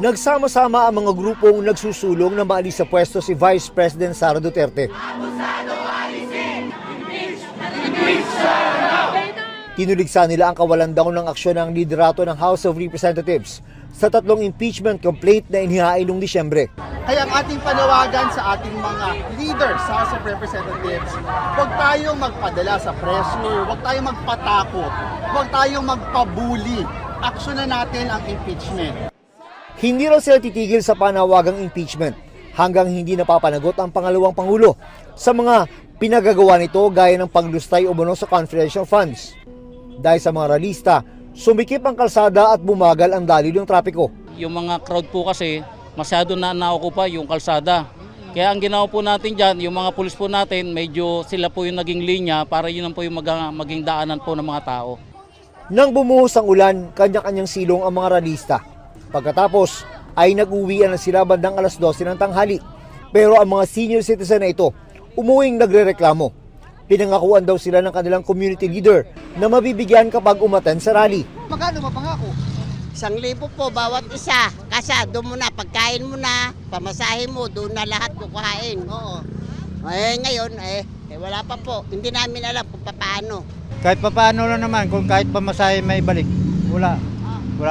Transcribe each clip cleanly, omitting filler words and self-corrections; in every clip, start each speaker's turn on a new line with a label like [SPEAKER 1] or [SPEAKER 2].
[SPEAKER 1] Nagsama-sama ang mga grupong nagsusulong na maalis sa pwesto si Vice President Sara Duterte. Tinuligsa nila ang kawalandaon ng aksyon ng liderato ng House of Representatives sa 3 impeachment complaint na inihain noong Disyembre.
[SPEAKER 2] Kaya ang ating panawagan sa ating mga leaders sa House of Representatives, huwag tayong magpadala sa pressure, huwag tayong magpatakot, huwag tayong magpabuli. Aksyonan natin ang impeachment.
[SPEAKER 1] Hindi raw sila titigil sa panawagang impeachment hanggang hindi napapanagot ang pangalawang Pangulo sa mga pinagagawa nito gaya ng paglustay umano sa confidential funds. Dahil sa mga ralista, sumikip ang kalsada at bumagal ang daloy ng trapiko.
[SPEAKER 3] Yung mga crowd po kasi masyado na naokupa yung kalsada. Kaya ang ginawa po natin dyan, yung mga pulis po natin, medyo sila po yung naging linya para yun po yung maging daanan po ng mga tao.
[SPEAKER 1] Nang bumuhos ang ulan, kanya-kanyang silong ang mga ralista. Pagkatapos ay nag-uwian na sila bandang alas 12 ng tanghali. Pero ang mga senior citizen na ito, umuwing nagrereklamo. Pinangakuan daw sila ng kanilang community leader na mabibigyan kapag umattend sa rally.
[SPEAKER 2] Magkano mapangako?
[SPEAKER 4] 1,000 po bawat isa. Kasi doon mo na, pagkain mo na, pamasahe mo, doon na lahat kukuhain.
[SPEAKER 2] Oo.
[SPEAKER 4] Ngayon, wala pa po. Hindi namin alam kung paano.
[SPEAKER 5] Kahit papaano lang naman, kung kahit pamasahe may balik, wala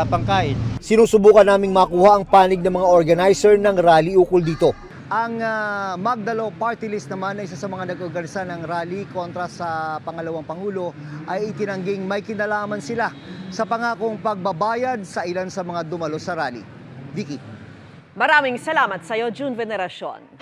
[SPEAKER 5] pang kain.
[SPEAKER 1] Sinusubukan naming makuha ang panig ng mga organizer ng rally ukol dito.
[SPEAKER 6] Ang Magdalo Party List naman ay isa sa mga nag-organisa ng rally kontra sa pangalawang Pangulo ay itinangging may kinalaman sila sa pangakong pagbabayad sa ilan sa mga dumalo sa rally. Vicky.
[SPEAKER 7] Maraming salamat sa iyo, June Veneracion.